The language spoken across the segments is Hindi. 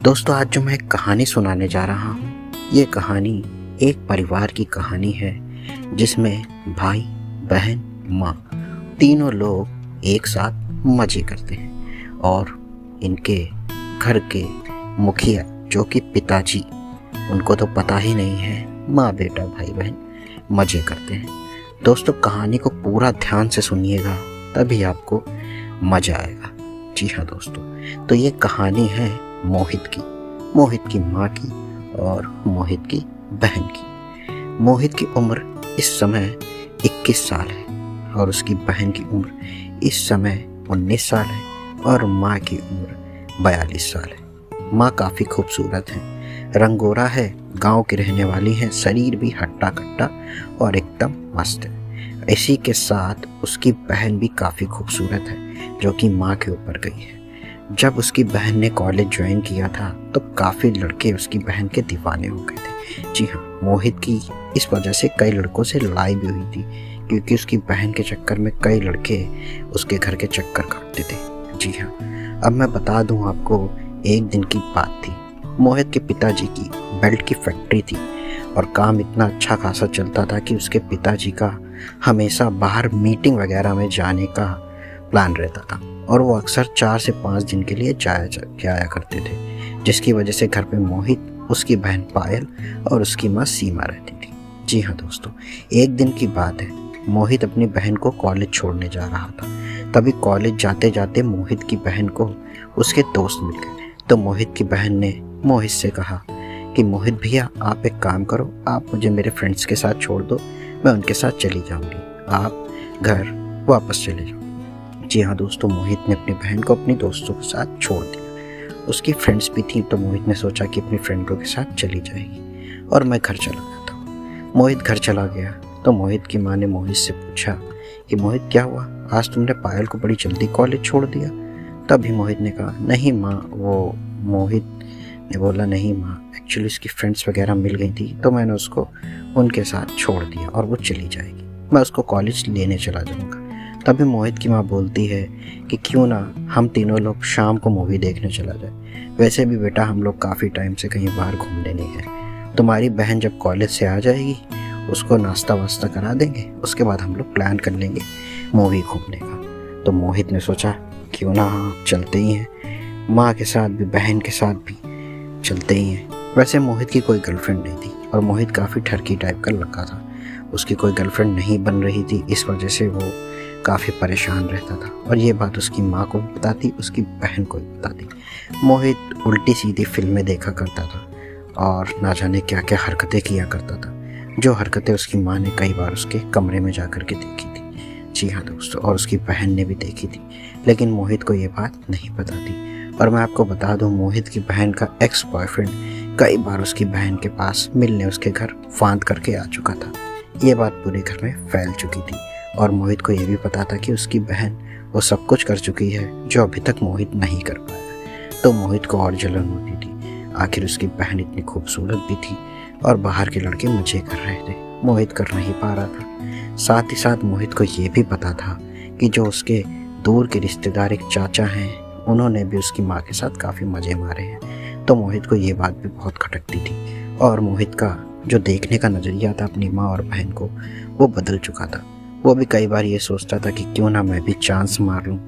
दोस्तों, आज जो मैं एक कहानी सुनाने जा रहा हूँ, ये कहानी एक परिवार की कहानी है जिसमें भाई, बहन, माँ तीनों लोग एक साथ मजे करते हैं और इनके घर के मुखिया जो कि पिताजी, उनको तो पता ही नहीं है माँ बेटा भाई बहन मजे करते हैं। दोस्तों, कहानी को पूरा ध्यान से सुनिएगा, तभी आपको मजा आएगा। जी हाँ दोस्तों, तो ये कहानी है मोहित की माँ की और मोहित की बहन की। मोहित की उम्र इस समय 21 साल है और उसकी बहन की उम्र इस समय 19 साल है और माँ की उम्र 42 साल है। माँ काफ़ी खूबसूरत है, रंगोरा है, गांव की रहने वाली है, शरीर भी हट्टा कट्टा और एकदम मस्त है। इसी के साथ उसकी बहन भी काफ़ी खूबसूरत है जो कि माँ के ऊपर गई है। जब उसकी बहन ने कॉलेज ज्वाइन किया था तो काफ़ी लड़के उसकी बहन के दीवाने हो गए थे। जी हाँ, मोहित की इस वजह से कई लड़कों से लड़ाई भी हुई थी क्योंकि उसकी बहन के चक्कर में कई लड़के उसके घर के चक्कर काटते थे। जी हाँ, अब मैं बता दूं आपको, एक दिन की बात थी। मोहित के पिताजी की बेल्ट की फैक्ट्री थी और काम इतना अच्छा खासा चलता था कि उसके पिताजी का हमेशा बाहर मीटिंग वगैरह में जाने का प्लान रहता था और वो अक्सर 4 से 5 दिन के लिए जाया करते थे, जिसकी वजह से घर पे मोहित, उसकी बहन पायल और उसकी माँ सीमा रहती थी। जी हाँ दोस्तों, एक दिन की बात है, मोहित अपनी बहन को कॉलेज छोड़ने जा रहा था। तभी कॉलेज जाते जाते मोहित की बहन को उसके दोस्त मिल गए। तो मोहित की बहन ने मोहित से कहा कि मोहित भैया, आप एक काम करो, आप मुझे मेरे फ्रेंड्स के साथ छोड़ दो, मैं उनके साथ चली जाऊँगी, आप घर वापस चले जाओ। जी हाँ दोस्तों, मोहित ने अपनी बहन को अपने दोस्तों के साथ छोड़ दिया। उसकी फ्रेंड्स भी थी तो मोहित ने सोचा कि अपनी फ्रेंडों के साथ चली जाएगी और मैं घर चला जाता हूँ। मोहित घर चला गया तो मोहित की माँ ने मोहित से पूछा कि मोहित क्या हुआ, आज तुमने पायल को बड़ी जल्दी कॉलेज छोड़ दिया। तभी मोहित ने कहा, नहीं माँ, मोहित ने बोला, नहीं माँ, एक्चुअली उसकी फ्रेंड्स वगैरह मिल गई थी तो मैंने उसको उनके साथ छोड़ दिया और वो चली जाएगी, मैं उसको कॉलेज लेने चला जाऊँगा। तभी मोहित की माँ बोलती है कि क्यों ना हम तीनों लोग शाम को मूवी देखने चला जाए, वैसे भी बेटा हम लोग काफ़ी टाइम से कहीं बाहर घूमने नहीं गए। तुम्हारी बहन जब कॉलेज से आ जाएगी उसको नाश्ता वास्ता करा देंगे, उसके बाद हम लोग प्लान कर लेंगे मूवी घूमने का। तो मोहित ने सोचा क्यों ना चलते ही हैं, माँ के साथ भी बहन के साथ भी चलते ही हैं। वैसे मोहित की कोई गर्लफ्रेंड नहीं थी और मोहित काफ़ी ठरकी टाइप का लड़का था, उसकी कोई गर्लफ्रेंड नहीं बन रही थी, इस वजह से वो काफ़ी परेशान रहता था और ये बात उसकी माँ को भी बताती, उसकी बहन को भी बताती। मोहित उल्टी सीधी फिल्में देखा करता था और ना जाने क्या क्या हरकतें किया करता था, जो हरकतें उसकी माँ ने कई बार उसके कमरे में जा कर के देखी थी। जी हाँ दोस्तों, और उसकी बहन ने भी देखी थी, लेकिन मोहित को ये बात नहीं पता थी। और मैं आपको बता दूँ, मोहित की बहन का एक्स बॉयफ्रेंड कई बार उसकी बहन के पास मिलने उसके घर फांद करके आ चुका था। ये बात पूरे घर में फैल चुकी थी और मोहित को ये भी पता था कि उसकी बहन वो सब कुछ कर चुकी है जो अभी तक मोहित नहीं कर पाया। तो मोहित को और जलन होती थी, आखिर उसकी बहन इतनी खूबसूरत भी थी और बाहर के लड़के मजे कर रहे थे, मोहित कर नहीं पा रहा था। साथ ही साथ मोहित को ये भी पता था कि जो उसके दूर के रिश्तेदार एक चाचा हैं, उन्होंने भी उसकी माँ के साथ काफ़ी मज़े मारे हैं। तो मोहित को ये बात भी बहुत खटकती थी और मोहित का जो देखने का नज़रिया था अपनी माँ और बहन को, वो बदल चुका था। वो भी कई बार ये सोचता था कि क्यों ना मैं भी चांस मार लूँ,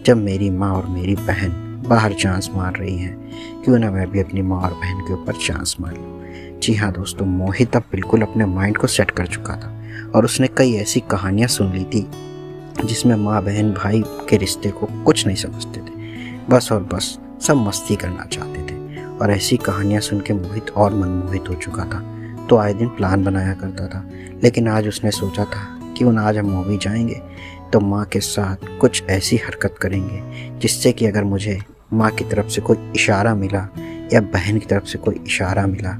जब मेरी माँ और मेरी बहन बाहर चांस मार रही हैं, क्यों ना मैं भी अपनी माँ और बहन के ऊपर चांस मार लूँ। जी हाँ दोस्तों, मोहित अब बिल्कुल अपने माइंड को सेट कर चुका था और उसने कई ऐसी कहानियाँ सुन ली थी जिसमें माँ बहन भाई के रिश्ते को कुछ नहीं समझते थे, बस और बस सब मस्ती करना चाहते थे। और ऐसी कहानियाँ सुन के मोहित और मनमोहित हो चुका था, तो आए दिन प्लान बनाया करता था। लेकिन आज उसने सोचा था क्यों ना आज हम मूवी जाएंगे तो माँ के साथ कुछ ऐसी हरकत करेंगे जिससे कि अगर मुझे माँ की तरफ से कोई इशारा मिला या बहन की तरफ से कोई इशारा मिला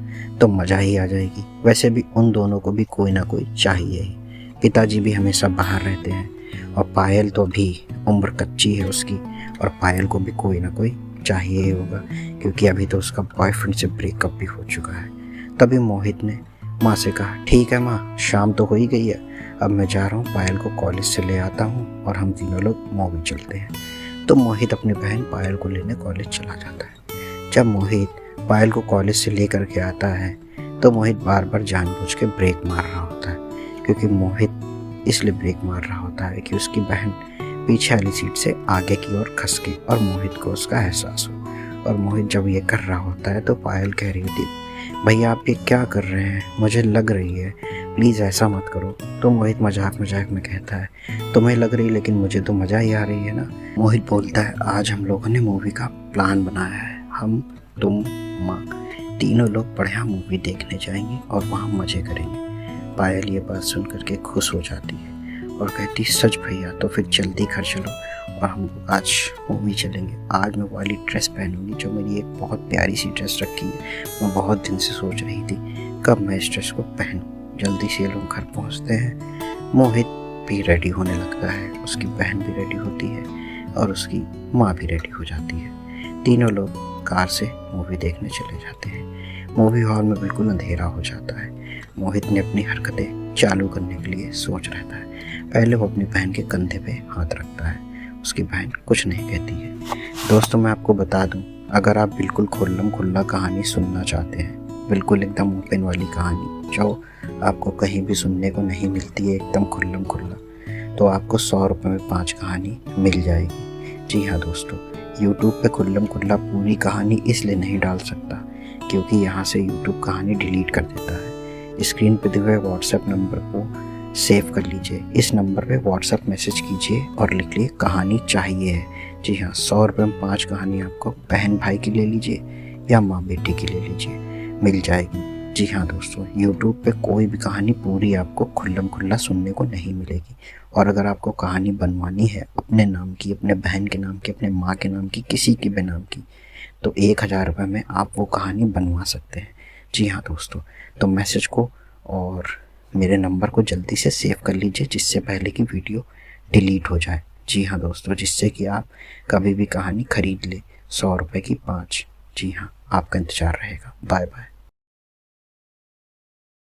तो मज़ा ही आ जाएगी। वैसे भी उन दोनों को भी कोई ना कोई चाहिए ही, पिताजी भी हमेशा बाहर रहते हैं और पायल तो भी उम्र कच्ची है उसकी और पायल को भी कोई ना कोई चाहिए ही होगा क्योंकि अभी तो उसका बॉयफ्रेंड से ब्रेकअप भी हो चुका है। तभी मोहित ने माँ से कहा, ठीक है माँ, शाम तो हो ही गई है, अब मैं जा रहा हूँ, पायल को कॉलेज से ले आता हूँ और हम तीनों लोग मूवी चलते हैं। तो मोहित अपनी बहन पायल को लेने कॉलेज चला जाता है। जब मोहित पायल को कॉलेज से लेकर के आता है तो मोहित बार बार जानबूझ के ब्रेक मार रहा होता है, क्योंकि मोहित इसलिए ब्रेक मार रहा होता है कि उसकी बहन पीछे वाली सीट से आगे की ओर खसके और मोहित को उसका एहसास हो। और मोहित जब ये कर रहा होता है तो पायल कह रही होती है, भैया आप ये क्या कर रहे हैं, मुझे लग रही है, प्लीज़ ऐसा मत करो। तो मोहित मजाक मजाक में कहता है, तुम्हें लग रही लेकिन मुझे तो मज़ा ही आ रही है ना। मोहित बोलता है, आज हम लोगों ने मूवी का प्लान बनाया है, हम तुम माँ तीनों लोग बढ़िया मूवी देखने जाएंगे और वहाँ मज़े करेंगे। पायल ये बात सुन करके खुश हो जाती है और कहती, सच भैया, तो फिर जल्दी घर चलो और हम आज मूवी चलेंगे। आज मैं वाली ड्रेस पहनूंगी जो मेरी एक बहुत प्यारी सी ड्रेस रखी है, मैं बहुत दिन से सोच रही थी कब मैं इस ड्रेस को पहनूं। जल्दी से लोग घर पहुंचते हैं। मोहित भी रेडी होने लगता है, उसकी बहन भी रेडी होती है और उसकी माँ भी रेडी हो जाती है। तीनों लोग कार से मूवी देखने चले जाते हैं। मूवी हॉल में बिल्कुल अंधेरा हो जाता है। मोहित ने अपनी हरकतें चालू करने के लिए सोच रहता है। पहले वो अपनी बहन के कंधे पे हाथ रखता है। उसकी बहन कुछ नहीं कहती है। दोस्तों, मैं आपको बता दूं, अगर आप बिल्कुल खुल्लम खुल्ला कहानी सुनना चाहते हैं, बिल्कुल एकदम ओपन वाली कहानी जो आपको कहीं भी सुनने को नहीं मिलती है, एकदम खुल्लम खुल्ला, तो आपको 100 रुपये में 5 कहानी मिल जाएगी। जी हाँ दोस्तों, यूट्यूब पे खुल्लम खुल्ला पूरी कहानी इसलिए नहीं डाल सकता क्योंकि यहाँ से यूट्यूब कहानी डिलीट कर देता है। स्क्रीन पर दिए हुए व्हाट्सएप नंबर को सेव कर लीजिए। इस नंबर पे व्हाट्सएप मैसेज कीजिए और लिख लिए कहानी चाहिए है। जी हाँ, 100 रुपये में 5 कहानी आपको बहन भाई की ले लीजिए या माँ बेटी की ले लीजिए, मिल जाएगी। जी हाँ दोस्तों, यूट्यूब पे कोई भी कहानी पूरी आपको खुल्लम खुल्ला सुनने को नहीं मिलेगी। और अगर आपको कहानी बनवानी है अपने नाम की, अपने बहन के नाम की, अपने माँ के नाम की, किसी के भी नाम की, तो 1000 रुपये में आप वो कहानी बनवा सकते हैं। जी हाँ दोस्तों, तो मैसेज को और मेरे नंबर को जल्दी से सेव कर लीजिए जिससे पहले की वीडियो डिलीट हो जाए। जी हाँ दोस्तों, जिससे कि आप कभी भी कहानी खरीद ले। 100 रुपये की 5। जी हाँ, आपका इंतज़ार रहेगा। Bye bye.